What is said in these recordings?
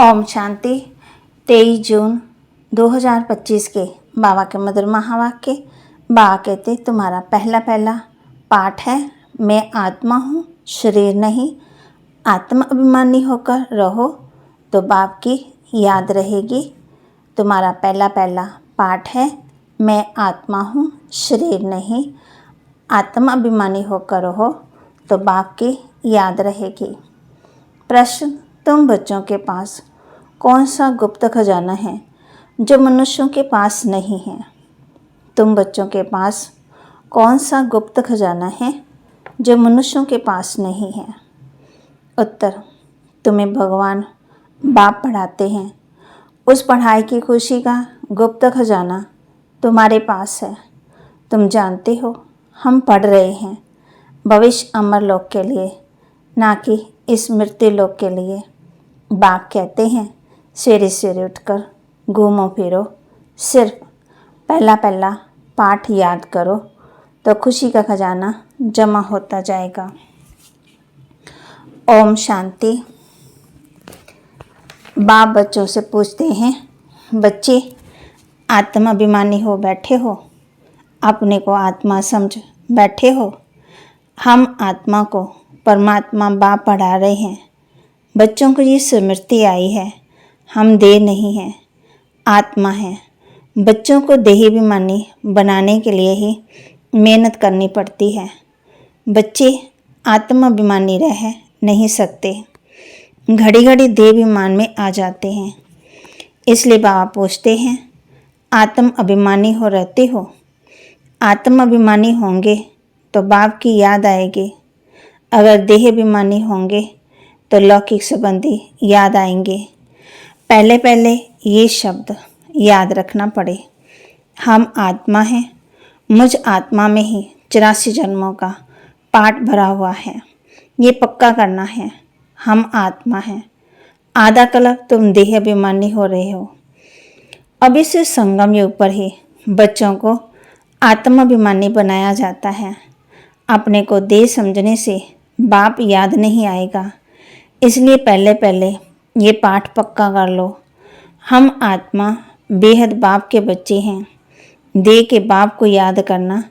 ओम शांति। 23 जून 2025 के बाबा के मधुर महावाक्य। बाबा कहते तुम्हारा पहला पाठ है, मैं आत्मा हूँ, शरीर नहीं। आत्म अभिमानी होकर रहो तो बाप की याद रहेगी। तुम्हारा पहला पाठ है, मैं आत्मा हूँ, शरीर नहीं। आत्म अभिमानी होकर रहो तो बाप की याद रहेगी। प्रश्न, तुम बच्चों के पास कौन सा गुप्त खजाना है जो मनुष्यों के पास नहीं है? तुम बच्चों के पास कौन सा गुप्त खजाना है जो मनुष्यों के पास नहीं है? उत्तर, तुम्हें भगवान बाप पढ़ाते हैं। उस पढ़ाई की खुशी का गुप्त खजाना तुम्हारे पास है। तुम जानते हो हम पढ़ रहे हैं भविष्य अमर लोक के लिए, ना कि इस मृत्यु लोक के लिए। बाप कहते हैं सवेरे सवेरे उठकर घूमो फिरो, सिर्फ पहला पाठ याद करो तो खुशी का खजाना जमा होता जाएगा। ओम शांति। बाप बच्चों से पूछते हैं, बच्चे आत्म अभिमानी हो बैठे हो, अपने को आत्मा समझ बैठे हो। हम आत्मा को परमात्मा बाप पढ़ा रहे हैं। बच्चों को ये स्मृति आई है हम देह नहीं हैं, आत्मा है। बच्चों को देही अभिमानी बनाने के लिए ही मेहनत करनी पड़ती है। बच्चे आत्म अभिमानी रह नहीं सकते, घड़ी घड़ी देह अभिमान में आ जाते हैं। इसलिए बाबा पूछते हैं, आत्म अभिमानी हो रहते हो? आत्म अभिमानी होंगे तो बाप की याद आएगी। अगर देह अभिमानी होंगे तो लौकिक संबंधी याद आएंगे। पहले ये शब्द याद रखना पड़े, हम आत्मा हैं। मुझ आत्मा में ही 84 जन्मों का पाठ भरा हुआ है। ये पक्का करना है, हम आत्मा हैं। आधा कलप तुम देह अभिमानी हो रहे हो। अब इस संगम युग पर ही बच्चों को आत्म अभिमानी बनाया जाता है। अपने को देह समझने से बाप याद नहीं आएगा। इसलिए पहले ये पाठ पक्का कर लो। हम आत्मा बेहद बाप के बच्चे हैं। देह के बाप को याद करना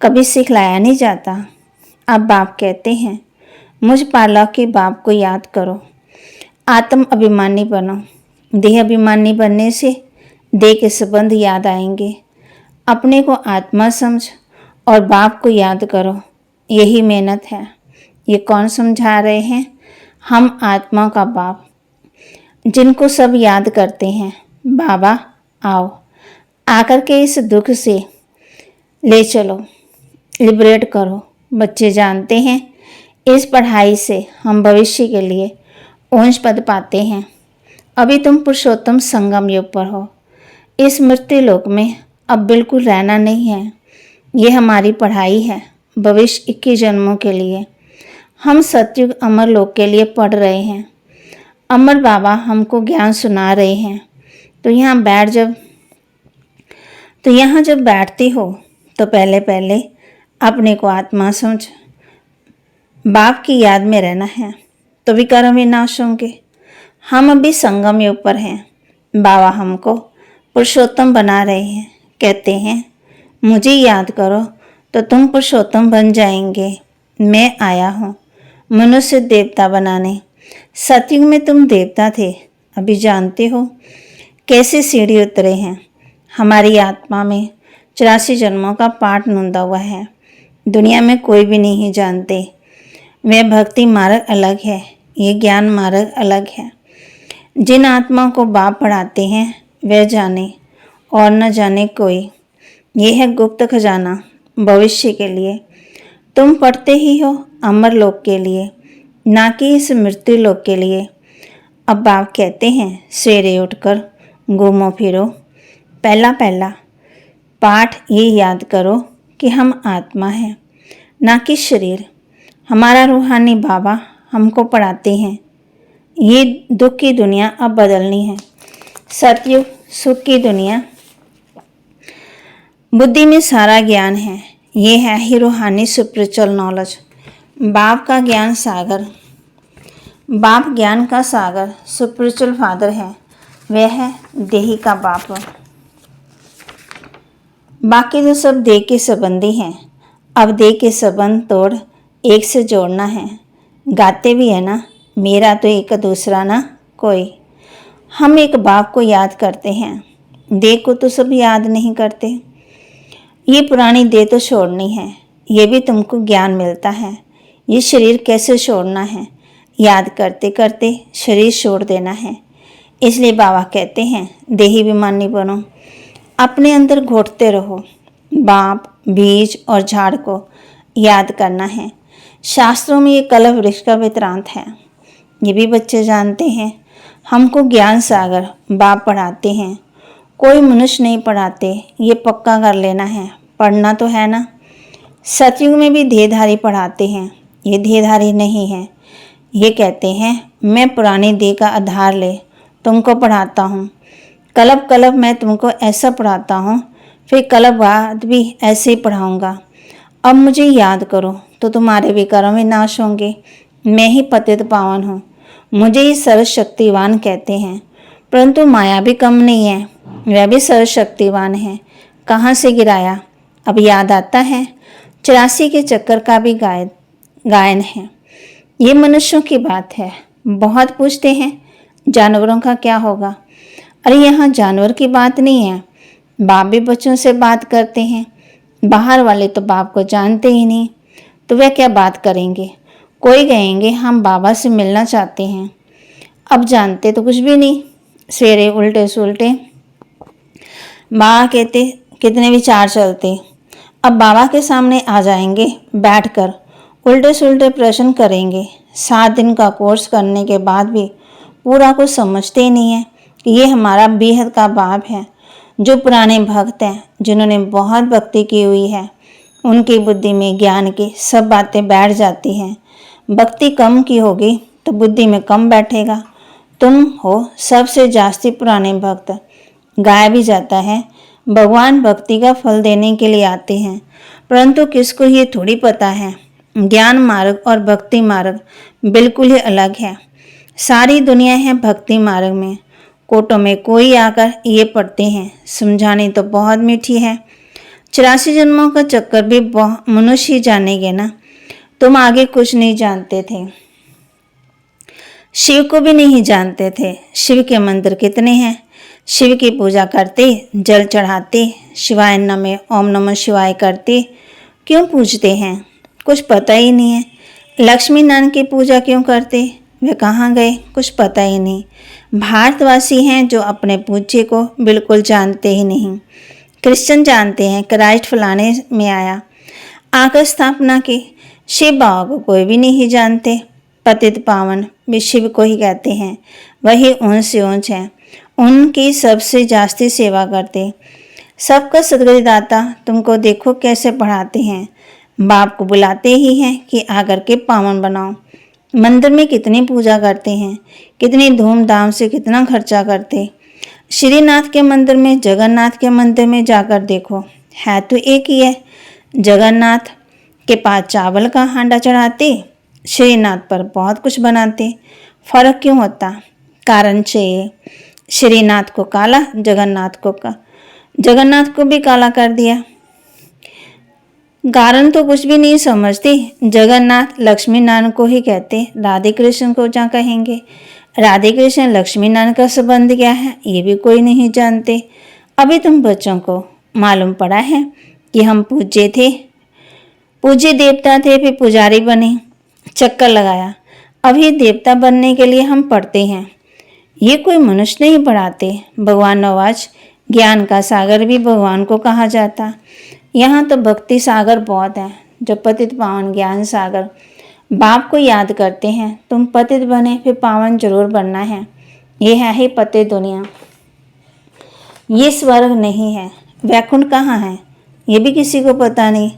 कभी सिखलाया नहीं जाता। अब बाप कहते हैं मुझ पाला के बाप को याद करो, आत्म अभिमानी बनो। देह अभिमानी बनने से देह के संबंध याद आएंगे। अपने को आत्मा समझ और बाप को याद करो, यही मेहनत है। ये कौन समझा रहे हैं? हम आत्मा का बाप, जिनको सब याद करते हैं। बाबा आओ, आकर के इस दुख से ले चलो, लिबरेट करो। बच्चे जानते हैं इस पढ़ाई से हम भविष्य के लिए ऊंच पद पाते हैं। अभी तुम पुरुषोत्तम संगम युग पर हो। इस मृत्यु लोक में अब बिल्कुल रहना नहीं है। ये हमारी पढ़ाई है भविष्य 21 जन्मों के लिए। हम सतयुग अमर लोक के लिए पढ़ रहे हैं। अमर बाबा हमको ज्ञान सुना रहे हैं। तो यहाँ जब बैठते हो तो पहले अपने को आत्मा समझ बाप की याद में रहना है, तो विकारों में नाश होंगे। हम अभी संगम युग पर हैं। बाबा हमको पुरुषोत्तम बना रहे हैं। कहते हैं मुझे याद करो तो तुम पुरुषोत्तम बन जाएंगे। मैं आया हूँ मनुष्य देवता बनाने। सतयुग में तुम देवता थे, अभी जानते हो कैसे सीढ़ी उतरे हैं। हमारी आत्मा में 84 जन्मों का पाठ नोंदा हुआ है। दुनिया में कोई भी नहीं जानते। वह भक्ति मार्ग अलग है, ये ज्ञान मार्ग अलग है। जिन आत्माओं को बाप पढ़ाते हैं वह जाने और न जाने कोई। यह है गुप्त खजाना भविष्य के लिए। तुम पढ़ते ही हो अमर लोक के लिए, ना कि इस मृत्यु लोक के लिए। अब बाप कहते हैं सवेरे उठकर घूमो फिरो, पहला पाठ ये याद करो कि हम आत्मा हैं, ना कि शरीर। हमारा रूहानी बाबा हमको पढ़ाते हैं ये दुख की दुनिया अब बदलनी है। सतयुग सुख की दुनिया, बुद्धि में सारा ज्ञान है। ये है ही रूहानी स्पिरिचुअल नॉलेज, बाप का ज्ञान सागर। बाप ज्ञान का सागर स्पिरिचुअल फादर है, वह है देही का बाप। बाकी तो सब देह के संबंधी हैं। अब देह के संबंध तोड़ एक से जोड़ना है। गाते भी है ना, मेरा तो एक दूसरा ना कोई। हम एक बाप को याद करते हैं, देह को तो सब याद नहीं करते। ये पुरानी देह तो छोड़नी है, ये भी तुमको ज्ञान मिलता है। ये शरीर कैसे छोड़ना है, याद करते करते शरीर छोड़ देना है। इसलिए बाबा कहते हैं देही अभिमानी बनो, अपने अंदर घोटते रहो। बाप, बीज और झाड़ को याद करना है। शास्त्रों में ये कलप वृक्ष का वृत्तांत है, ये भी बच्चे जानते हैं। हमको ज्ञान सागर बाप पढ़ाते हैं, कोई मनुष्य नहीं पढ़ाते, ये पक्का कर लेना है। पढ़ना तो है ना। सतयुग में भी देहधारी पढ़ाते हैं, ये देहधारी नहीं है। ये कहते हैं मैं पुरानी देह का आधार ले तुमको पढ़ाता हूँ। कलप कलप मैं तुमको ऐसा पढ़ाता हूँ, फिर कलप बाद भी ऐसे ही पढ़ाऊँगा। अब मुझे याद करो तो तुम्हारे भी कर्म विनाश होंगे। मैं ही पतित पावन हूँ, मुझे ही सर्वशक्तिवान कहते हैं। परंतु माया भी कम नहीं है, वह भी सर्वशक्तिवान है। कहाँ से गिराया, अब याद आता है। 84 के चक्कर का भी गायन है। ये मनुष्यों की बात है। बहुत पूछते हैं जानवरों का क्या होगा। अरे यहाँ जानवर की बात नहीं है, बाप भी बच्चों से बात करते हैं। बाहर वाले तो बाप को जानते ही नहीं, तो वह क्या बात करेंगे। कोई कहेंगे हम बाबा से मिलना चाहते हैं, अब जानते तो कुछ भी नहीं। सवेरे उल्टे सुलटे बाबा कहते, कितने विचार चलते। अब बाबा के सामने आ जाएंगे, बैठकर उल्टे सुलटे प्रश्न करेंगे। 7 दिन का कोर्स करने के बाद भी पूरा कुछ समझते ही नहीं है कि ये हमारा बेहद का बाप है। जो पुराने भक्त हैं, जिन्होंने बहुत भक्ति की हुई है, उनकी बुद्धि में ज्ञान की सब बातें बैठ जाती हैं। भक्ति कम की होगी तो बुद्धि में कम बैठेगा। तुम हो सबसे जास्ती पुराने भक्त। गाया भी जाता है भगवान भक्ति का फल देने के लिए आते हैं, परंतु किसको ये थोड़ी पता है ज्ञान मार्ग और भक्ति मार्ग बिल्कुल ही अलग है। सारी दुनिया है भक्ति मार्ग में। कोटों में कोई आकर ये पढ़ते हैं, समझानी तो बहुत मीठी है। 84 जन्मों का चक्कर भी मनुष्य ही जानेंगे ना। तुम आगे कुछ नहीं जानते थे, शिव को भी नहीं जानते थे। शिव के मंदिर कितने हैं, शिव की पूजा करते, जल चढ़ाते, शिवाय नमः ओम नमः शिवाय करते, क्यों पूजते हैं कुछ पता ही नहीं है। लक्ष्मी नारायण की पूजा क्यों करते, वे कहाँ गए कुछ पता ही नहीं। भारतवासी हैं जो अपने पूज्य को बिल्कुल जानते ही नहीं। क्रिश्चियन जानते हैं क्राइस्ट फलाने में आया, आकर स्थापना की। शिव बाबा को कोई भी नहीं जानते। पतित पावन भी शिव को ही कहते हैं, वही ऊंच से ऊंच है, उनकी सबसे जास्ती सेवा करते। सबका सदगतिदाता तुमको देखो कैसे पढ़ाते हैं। बाप को बुलाते ही हैं कि आकर के पावन बनाओ। मंदिर में कितनी पूजा करते हैं, कितनी धूमधाम से कितना खर्चा करते। श्रीनाथ के मंदिर में, जगन्नाथ के मंदिर में जाकर देखो, है तो एक ही है। जगन्नाथ के पास चावल का हांडा चढ़ाते, श्रीनाथ पर बहुत कुछ बनाते। फर्क क्यों होता, कारण चाहिए। श्रीनाथ को काला, जगन्नाथ को भी काला कर दिया। कारण तो कुछ भी नहीं समझते। जगन्नाथ लक्ष्मी नारायण को ही कहते, राधे कृष्ण को क्या कहेंगे। राधे कृष्ण लक्ष्मी नारायण का संबंध क्या है, ये भी कोई नहीं जानते। अभी तुम बच्चों को मालूम पड़ा है कि हम पूज्य थे, पूज्य देवता थे, फिर पुजारी बने, चक्कर लगाया। अभी देवता बनने के लिए हम पढ़ते हैं, ये कोई मनुष्य नहीं पढ़ाते। भगवान नवाज ज्ञान का सागर भी भगवान को कहा जाता। यहाँ तो भक्ति सागर बहुत है, जो पतित पावन ज्ञान सागर। बाप को याद करते हैं, तुम पतित बने फिर पावन जरूर बनना है। ये है ही पतित दुनिया, ये स्वर्ग नहीं है। वैकुंठ कहाँ है ये भी किसी को पता नहीं।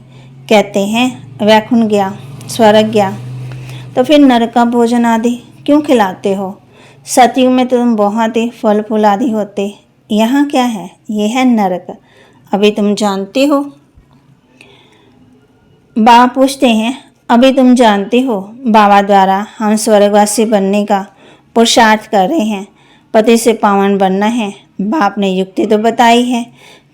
कहते हैं वैकुंठ गया, स्वर्ग गया, तो फिर नरक का भोजन आदि क्यों खिलाते हो। सतयुग में तो तुम बहुत ही फल फूल आदि होते, यहाँ क्या है, ये है नरक। अभी तुम जानते हो। बाप पूछते हैं अभी तुम जानती हो बाबा द्वारा हम स्वर्गवासी बनने का पुरुषार्थ कर रहे हैं, पति से पावन बनना है। बाप ने युक्ति तो बताई है,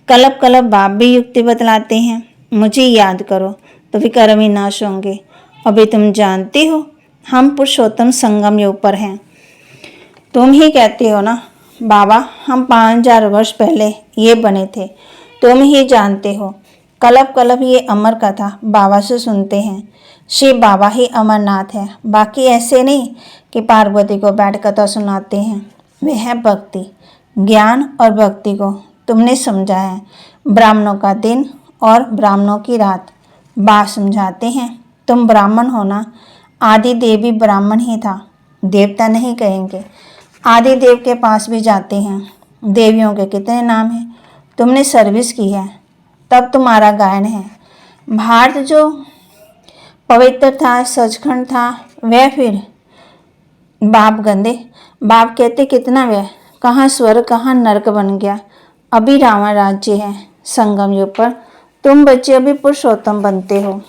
कलप कलप बाप भी युक्ति बतलाते हैं। मुझे याद करो तो विकर्म ही नाश होंगे। अभी तुम जानती हो हम पुरुषोत्तम संगम योग पर हैं। तुम ही कहती हो ना बाबा हम 5000 वर्ष पहले ये बने थे। तुम ही जानते हो कलप कलप ये अमर कथा बाबा से सुनते हैं। शिव बाबा ही अमरनाथ है, बाकी ऐसे नहीं कि पार्वती को बैठ कथा सुनाते हैं। वे है भक्ति, ज्ञान और भक्ति को तुमने समझा है। ब्राह्मणों का दिन और ब्राह्मणों की रात बात समझाते हैं। तुम ब्राह्मण हो ना, आदि देव भी ब्राह्मण ही था, देवता नहीं कहेंगे। आदि देव के पास भी जाते हैं। देवियों के कितने नाम हैं, तुमने सर्विस की है तब तुम्हारा गायन है। भारत जो पवित्र था, सचखंड था, वह फिर बाप गंदे। बाप कहते कितना वह, कहाँ स्वर्ग कहाँ नरक बन गया। अभी रावण राज्य है संगम युग पर। तुम बच्चे अभी पुरुषोत्तम बनते हो।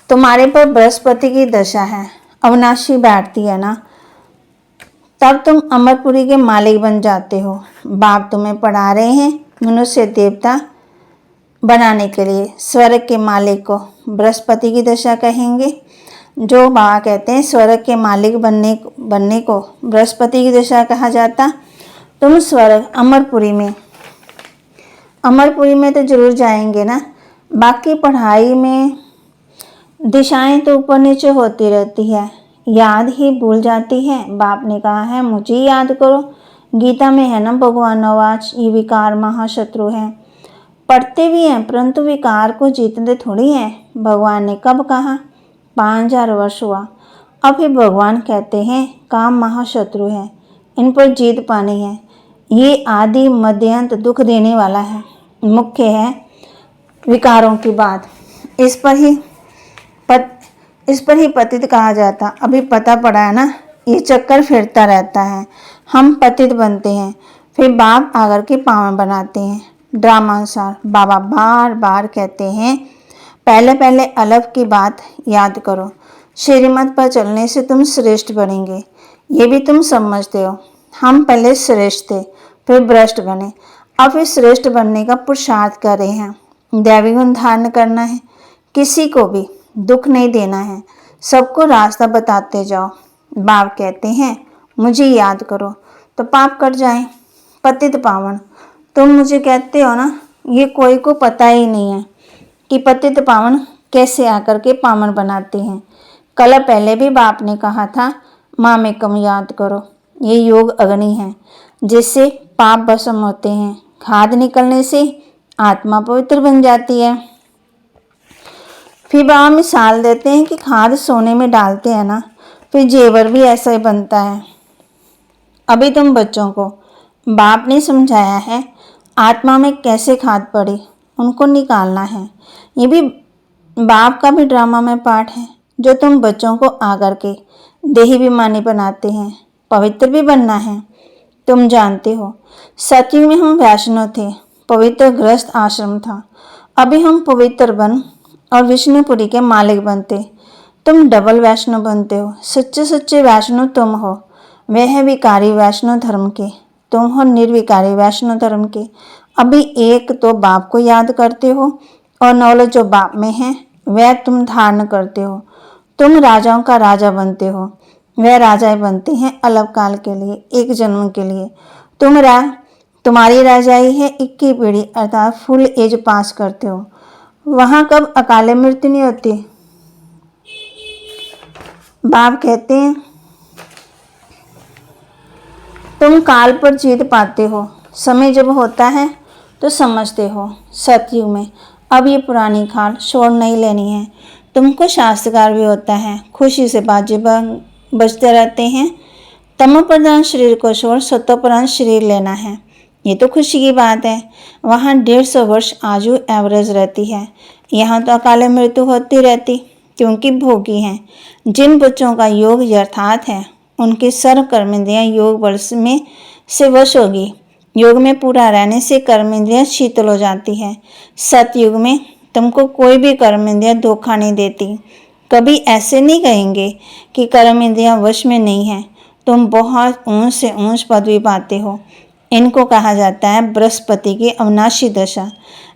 तुम्हारे पर बृहस्पति की दशा है, अविनाशी बैठती है ना, तब तुम अमरपुरी के मालिक बन जाते हो। बाप तुम्हें पढ़ा रहे हैं मनुष्य देवता बनाने के लिए। स्वर्ग के मालिक को बृहस्पति की दशा कहेंगे। जो बाबा कहते हैं स्वर्ग के मालिक बनने को बृहस्पति की दशा कहा जाता। तुम स्वर्ग अमरपुरी में तो जरूर जाएंगे ना। बाकी पढ़ाई में दिशाएं तो ऊपर नीचे होती रहती है, याद ही भूल जाती है। बाप ने कहा है मुझे याद करो। गीता में है ना भगवान आवाज, ये विकार महाशत्रु है। पढ़ते भी हैं परंतु विकार को जीतते थोड़ी हैं। भगवान ने कब कहा, 5000 वर्ष हुआ। अब ही भगवान कहते हैं काम महाशत्रु है, इन पर जीत पानी है। ये आदि मध्यांत दुख देने वाला है। मुख्य है विकारों की बात। इस पर ही पतित कहा जाता। अभी पता पड़ा है ना, ये चक्कर फिरता रहता है। हम पतित बनते हैं, फिर बाप आकर के पावन बनाते हैं। ड्रामानुसार बाबा बार बार कहते हैं पहले पहले अलग की बात याद करो। श्रीमत पर चलने से तुम श्रेष्ठ बनेंगे, ये भी तुम समझते हो। हम पहले श्रेष्ठ थे, फिर भ्रष्ट बने, अब फिर श्रेष्ठ बनने का पुरुषार्थ कर रहे हैं। दैवी गुण धारण करना है, किसी को भी दुख नहीं देना है, सबको रास्ता बताते जाओ। बाप कहते हैं मुझे याद करो तो पाप कट जाए, पतित पावन। तुम मुझे कहते हो ना, ये कोई को पता ही नहीं है कि पतित पावन कैसे आकर के पावन बनाते हैं। कल पहले भी बाप ने कहा था माँ में कम याद करो। ये योग अग्नि है जिससे पाप भस्म होते हैं। खाद निकलने से आत्मा पवित्र बन जाती है। फिर बाबा मिसाल देते हैं कि खाद सोने में डालते हैं ना, फिर जेवर भी ऐसा ही बनता है। अभी तुम बच्चों को बाप ने समझाया है आत्मा में कैसे खाद पड़े, उनको निकालना है। ये भी बाप का भी ड्रामा में पार्ट है जो तुम बच्चों को आकर के देहाभिमानी बनाते हैं। पवित्र भी बनना है। तुम जानते हो सतयुग में हम वैष्णव थे, पवित्र गृहस्थ आश्रम था। अभी हम पवित्र बन और विष्णुपुरी के मालिक बनते। तुम डबल वैष्णव बनते हो। सच्चे सच्चे वैष्णव तुम हो। वे है विकारी वैष्णव धर्म के, तुम हो निर्विकारी वैष्णव धर्म के। अभी एक तो बाप को याद करते हो और नॉलेज जो बाप में है वह तुम धारण करते हो। तुम राजाओं का राजा बनते हो, वह राजाएं बनते हैं अलग काल के लिए, एक जन्म के लिए। तुम्हारी राजाई है 21 पीढ़ी अर्थात फुल एज पास करते हो। वहां कब अकाले मृत्यु नहीं होती। बाप कहते हैं तुम काल पर जीत पाते हो। समय जब होता है तो समझते हो। सतयुग में अब ये पुरानी खाल छोड़ नहीं लेनी है। तुमको शास्त्रकार भी होता है, खुशी से बाजे बजते रहते हैं। तमो प्रधान शरीर को छोड़ सतो प्रधान शरीर लेना है, ये तो खुशी की बात है। वहाँ 150 वर्ष आयु एवरेज रहती है, यहाँ तो अकाले मृत्यु होती रहती क्योंकि भोगी हैं। जिन बच्चों का योग यथार्थ है उनकी सर्व कर्मेंद्रियाँ योग बल में से वश होगी। योग में पूरा रहने से कर्मेंद्रियाँ शीतल हो जाती है। सतयुग में तुमको कोई भी कर्म इंद्रियां धोखा नहीं देती। कभी ऐसे नहीं कहेंगे कि कर्म इंद्रियां वश में नहीं है। तुम बहुत ऊंच से ऊंच पदवी पाते हो। इनको कहा जाता है बृहस्पति की अविनाशी दशा।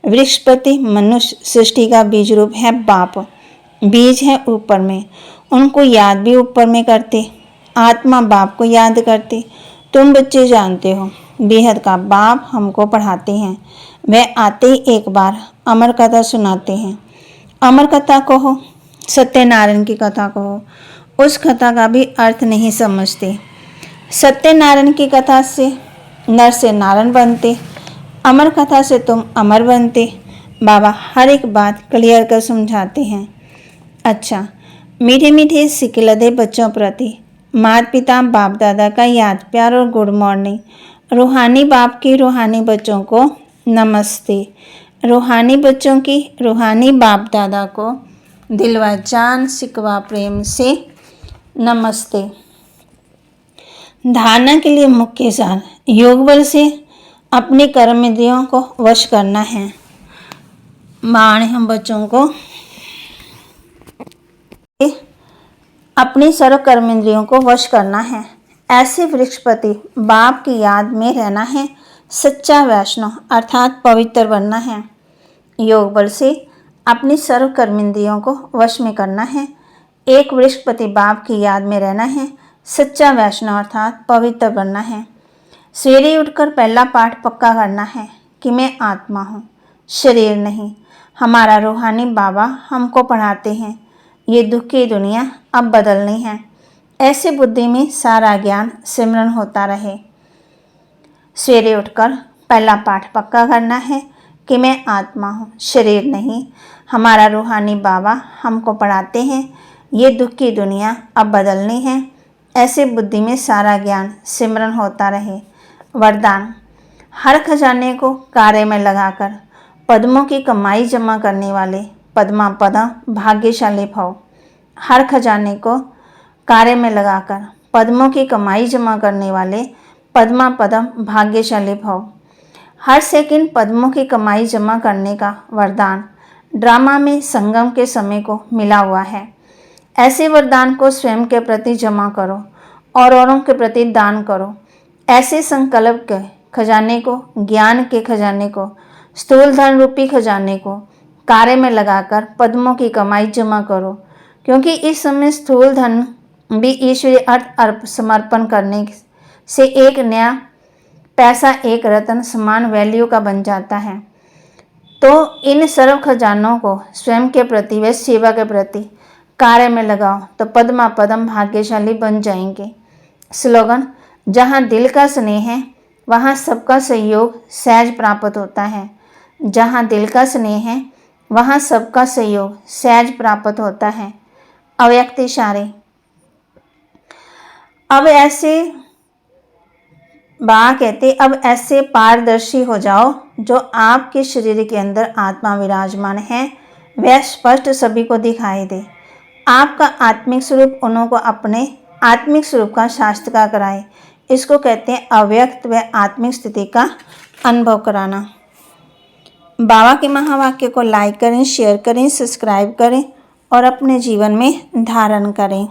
बृहस्पति मनुष्य सृष्टि का बीज रूप है। बाप बीज है ऊपर में, उनको याद भी ऊपर में करते। आत्मा बाप को याद करते। तुम बच्चे जानते हो बेहद का बाप हमको पढ़ाते हैं। वह आते ही एक बार अमर कथा सुनाते हैं। अमर कथा कहो, सत्यनारायण की कथा कहो, उस कथा का भी अर्थ नहीं समझते। सत्यनारायण की कथा से नर से नारायण बनते, अमर कथा से तुम अमर बनते। बाबा हर एक बात क्लियर कर समझाते हैं। अच्छा, मीठे मीठे सिकिलदे बच्चों प्रति माता पिता बाप दादा का याद प्यार और गुड मॉर्निंग। रूहानी बाप की रूहानी बच्चों को नमस्ते। रूहानी बच्चों की रूहानी बाप दादा को दिल व जान सिकवा प्रेम से नमस्ते। धारणा के लिए मुख्य सार, योग बल से अपने कर्म इंद्रियों को वश करना है। बाण हम बच्चों को अपनी सर्व कर्म इंद्रियों को वश करना है। ऐसे बृहस्पति बाप की याद में रहना है। सच्चा वैष्णव अर्थात पवित्र बनना है। योग बल से अपनी सर्व कर्म इंद्रियों को वश में करना है। एक बृहस्पति बाप की याद में रहना है। सच्चा वैष्णव अर्थात पवित्र बनना है। सवेरे उठकर पहला पाठ पक्का करना है कि मैं आत्मा हूँ, शरीर नहीं। हमारा रूहानी बाबा हमको पढ़ाते हैं ये दुख की दुनिया अब बदलनी है। ऐसे बुद्धि में सारा ज्ञान सिमरन होता रहे। सवेरे उठकर पहला पाठ पक्का करना है कि मैं आत्मा हूँ, शरीर नहीं। हमारा रूहानी बाबा हमको पढ़ाते हैं ये दुख की दुनिया अब बदलनी है। ऐसे बुद्धि में सारा ज्ञान सिमरन होता रहे। वरदान, हर खजाने को कार्य में लगाकर पद्मों की कमाई जमा करने वाले पद्मा पदम भाग्यशाली भव। हर खजाने को कार्य में लगाकर पद्मों की कमाई जमा करने वाले पद्मा पदम भाग्यशाली भव। हर सेकंड पद्मों की कमाई जमा करने का वरदान ड्रामा में संगम के समय को मिला हुआ है। ऐसे वरदान को स्वयं के प्रति जमा करो और औरों के प्रति दान करो। ऐसे संकल्प के खजाने को, ज्ञान के खजाने को, स्थूल धन रूपी खजाने को कार्य में लगाकर पद्मों की कमाई जमा करो, क्योंकि इस समय स्थूल धन भी ईश्वरीय अर्थ समर्पण करने से एक नया पैसा एक रत्न समान वैल्यू का बन जाता है। तो इन सर्व खजानों को स्वयं के प्रति व सेवा के प्रति कार्य में लगाओ तो पद्मा पदम भाग्यशाली बन जाएंगे। स्लोगन, जहाँ दिल का स्नेह है वहाँ सबका सहयोग सहज प्राप्त होता है। जहाँ दिल का स्नेह है वहाँ सबका सहयोग सहज प्राप्त होता है। अव्यक्त इशारे। अब ऐसे पारदर्शी हो जाओ जो आपके शरीर के अंदर आत्मा विराजमान है वह स्पष्ट सभी को दिखाई दे। आपका आत्मिक स्वरूप उन्हों को अपने आत्मिक स्वरूप का साक्षात्कार कराए। इसको कहते हैं अव्यक्त व आत्मिक स्थिति का अनुभव कराना। बाबा के महावाक्य को लाइक करें, शेयर करें, सब्सक्राइब करें और अपने जीवन में धारण करें।